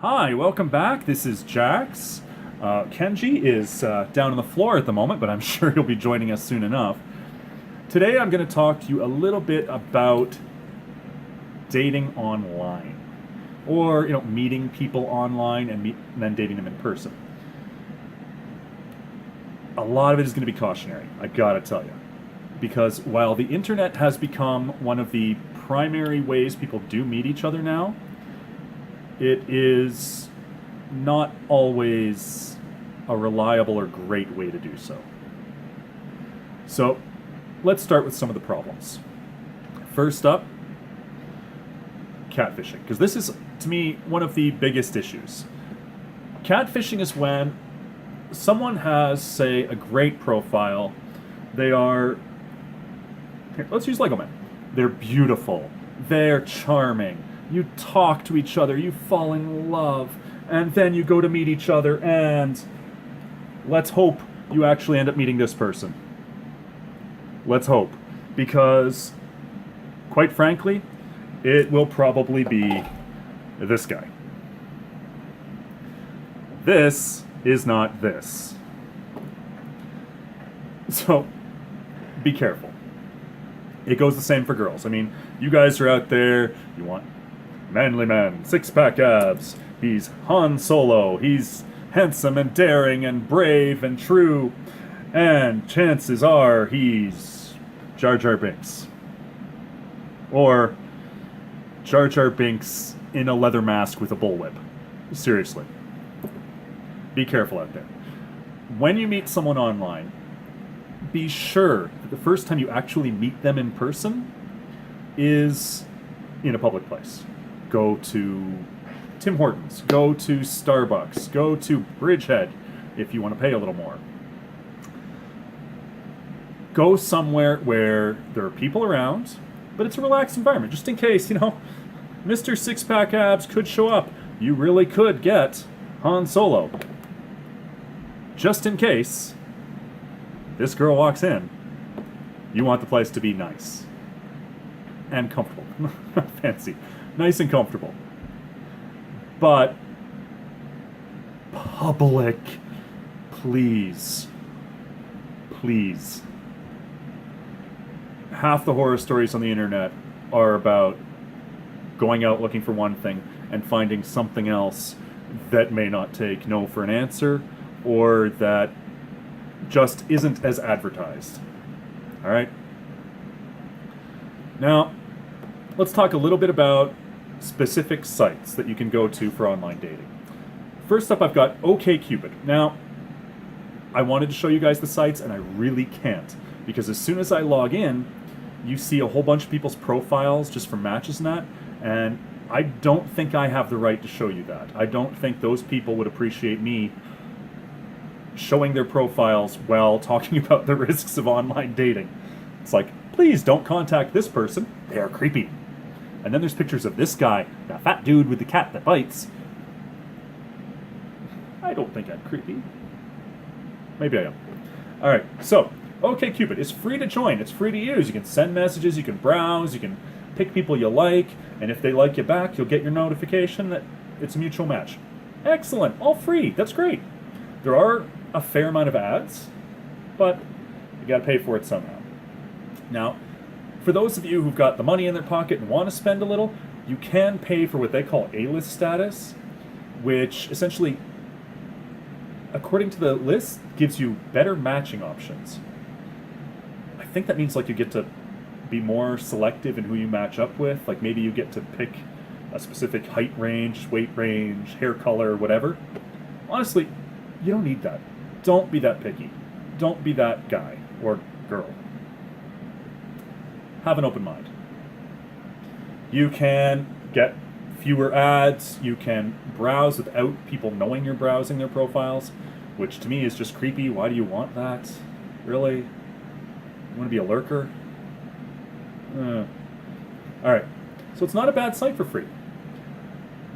Hi, welcome back. This is Jax. Kenji is down on the floor at the moment, but I'm sure he'll be joining us soon enough. Today I'm going to talk to you a little bit about dating online, or meeting people online and then dating them in person. A lot of it is going to be cautionary, I gotta tell you, because while the internet has become one of the primary ways people do meet each other now, it is not always a reliable or great way to do so. So, let's start with some of the problems. First up, catfishing, because this is, to me, one of the biggest issues. Catfishing is when someone has, say, a great profile. They are, here, let's use Lego Men. They're beautiful. They're charming. You talk to each other. You fall in love. And then you go to meet each other, and let's hope you actually end up meeting this person. Let's hope. Because, quite frankly, it will probably be this guy. This is not this. So, be careful. It goes the same for girls. I mean, you guys are out there, you want manly man, six-pack abs. He's Han Solo. He's handsome and daring and brave and true. And chances are he's Jar Jar Binks. Or Jar Jar Binks in a leather mask with a bullwhip. Seriously. Be careful out there. When you meet someone online, be sure that the first time you actually meet them in person is in a public place. Go to Tim Hortons, go to Starbucks, go to Bridgehead if you want to pay a little more. Go somewhere where there are people around, but it's a relaxed environment, just in case, Mr. Six-Pack Abs could show up. You really could get Han Solo. Just in case this girl walks in, you want the place to be nice and comfortable. Not fancy. Nice and comfortable. But public, please. Please. Half the horror stories on the internet are about going out looking for one thing and finding something else that may not take no for an answer, or that just isn't as advertised. Alright? Now, let's talk a little bit about specific sites that you can go to for online dating. First up, I've got OkCupid. Now, I wanted to show you guys the sites, and I really can't, because as soon as I log in, you see a whole bunch of people's profiles just from matches and that, and I don't think I have the right to show you that. I don't think those people would appreciate me showing their profiles while talking about the risks of online dating. It's like, please don't contact this person. They are creepy. And then there's pictures of this guy, that fat dude with the cat that bites. I don't think I'm creepy. Maybe I am. Alright, so, OkCupid is free to join. It's free to use. You can send messages, you can browse, you can pick people you like, and if they like you back, you'll get your notification that it's a mutual match. Excellent. All free. That's great. There are a fair amount of ads, but you gotta pay for it somehow. Now, for those of you who've got the money in their pocket and want to spend a little, you can pay for what they call A-list status, which essentially, according to the list, gives you better matching options. I think that means like you get to be more selective in who you match up with. Like maybe you get to pick a specific height range, weight range, hair color, whatever. Honestly, you don't need that. Don't be that picky. Don't be that guy or girl. Have an open mind. You can get fewer ads. You can browse without people knowing you're browsing their profiles, which to me is just creepy. Why do you want that? Really? You want to be a lurker? Alright, so it's not a bad site for free.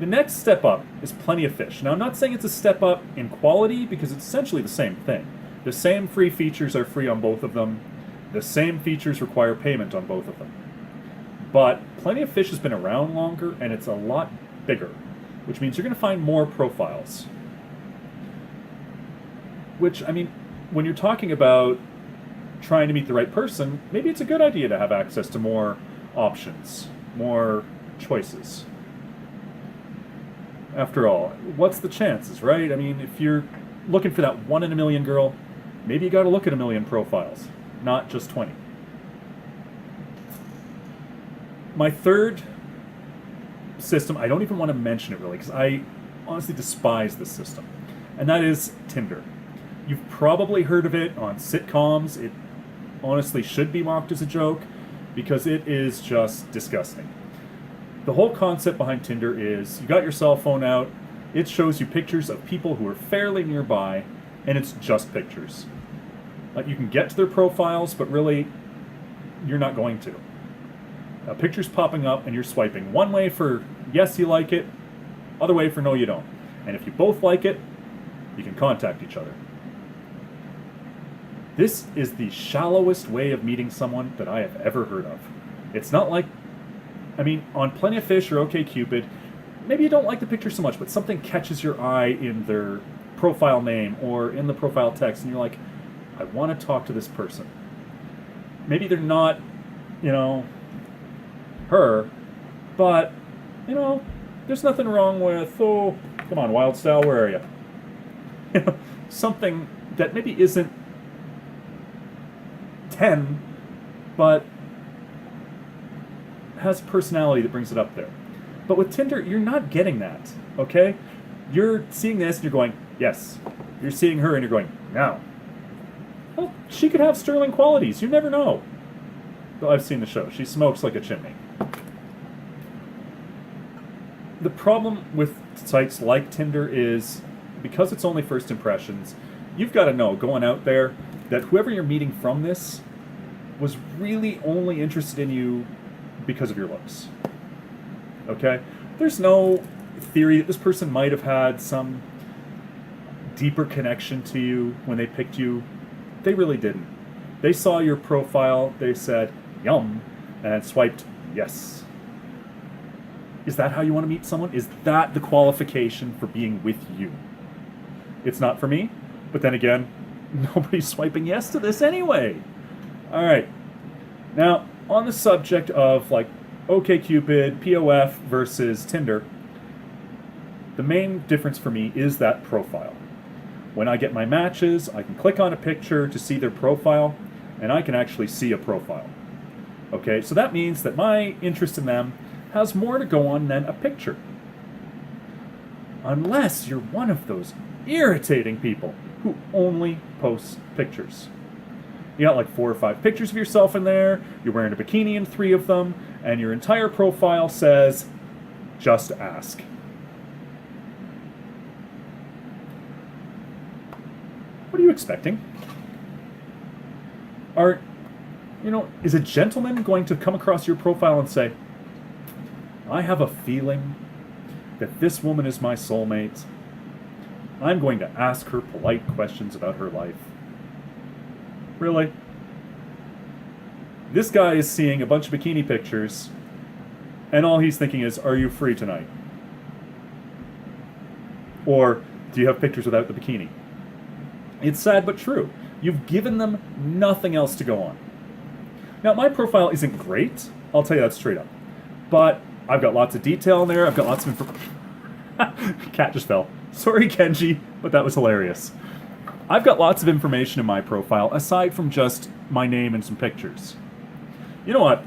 The next step up is Plenty of Fish. Now, I'm not saying it's a step up in quality, because it's essentially the same thing. The same free features are free on both of them. The same features require payment on both of them. But Plenty of Fish has been around longer, and it's a lot bigger. which means you're going to find more profiles. Which, I mean, when you're talking about trying to meet the right person, maybe it's a good idea to have access to more options, more choices. After all, what's the chances, right? I mean, if you're looking for that 1 in a million girl, maybe you got to look at a million profiles, not just 20. My third system, I don't even want to mention it really, because I honestly despise this system, and that is Tinder. You've probably heard of it on sitcoms. It honestly should be mocked as a joke, because it is just disgusting. The whole concept behind Tinder is you got your cell phone out, it shows you pictures of people who are fairly nearby, and it's just pictures. You can get to their profiles, but really, you're not going to. A picture's popping up, and you're swiping one way for yes, you like it, other way for no, you don't. And if you both like it, you can contact each other. This is the shallowest way of meeting someone that I have ever heard of. It's not like, I mean, on Plenty of Fish or OkCupid, maybe you don't like the picture so much, but something catches your eye in their profile name or in the profile text, and you're like, I want to talk to this person. Maybe they're not, her, but, there's nothing wrong with, oh, come on, Wild Style, where are you? Something that maybe isn't 10, but has a personality that brings it up there. But with Tinder, you're not getting that, okay? You're seeing this and you're going, yes. You're seeing her and you're going, no. Well, she could have sterling qualities. You never know. Well, I've seen the show. She smokes like a chimney. The problem with sites like Tinder is, because it's only first impressions, you've got to know going out there that whoever you're meeting from this was really only interested in you because of your looks. Okay? There's no theory that this person might have had some deeper connection to you when they picked you. They really didn't. They saw your profile, they said, yum, and swiped yes. Is that how you want to meet someone? Is that the qualification for being with you? It's not for me, but then again, nobody's swiping yes to this anyway. All right. Now, on the subject of OkCupid, POF versus Tinder, the main difference for me is that profile. When I get my matches, I can click on a picture to see their profile, and I can actually see a profile. Okay, so that means that my interest in them has more to go on than a picture. Unless you're one of those irritating people who only posts pictures. You got 4 or 5 pictures of yourself in there, you're wearing a bikini in 3 of them, and your entire profile says, just ask. What are you expecting? Is a gentleman going to come across your profile and say, I have a feeling that this woman is my soulmate. I'm going to ask her polite questions about her life. Really? This guy is seeing a bunch of bikini pictures, and all he's thinking is, are you free tonight? Or, do you have pictures without the bikini? It's sad but true. You've given them nothing else to go on. Now, my profile isn't great, I'll tell you that straight up. But I've got lots of detail in there, I've got lots of information. Cat just fell. Sorry, Kenji, but that was hilarious. I've got lots of information in my profile, aside from just my name and some pictures. You know what?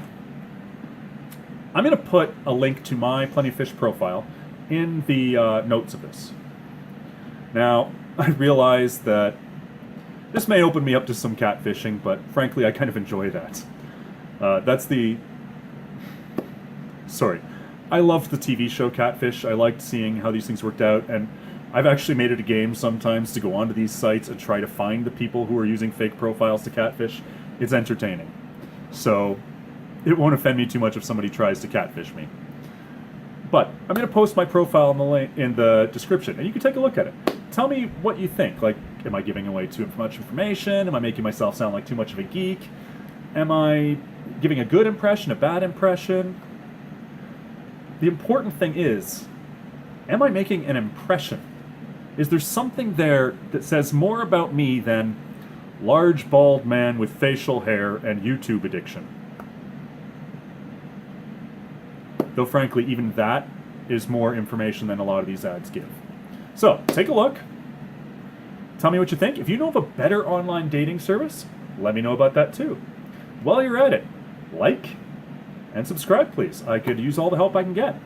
I'm going to put a link to my Plenty of Fish profile in the notes of this. Now, I realize that this may open me up to some catfishing, but frankly, I kind of enjoy that. Sorry. I loved the TV show Catfish. I liked seeing how these things worked out, and I've actually made it a game sometimes to go onto these sites and try to find the people who are using fake profiles to catfish. It's entertaining. So, it won't offend me too much if somebody tries to catfish me. But, I'm going to post my profile in the description, and you can take a look at it. Tell me what you think. Am I giving away too much information? Am I making myself sound like too much of a geek? Am I giving a good impression, a bad impression? The important thing is, Am I making an impression? Is there something there that says more about me than large bald man with facial hair and YouTube addiction? Though frankly, even that is more information than a lot of these ads give. So, take a look. Tell me what you think. If you know of a better online dating service, let me know about that too. While you're at it, like and subscribe, please. I could use all the help I can get.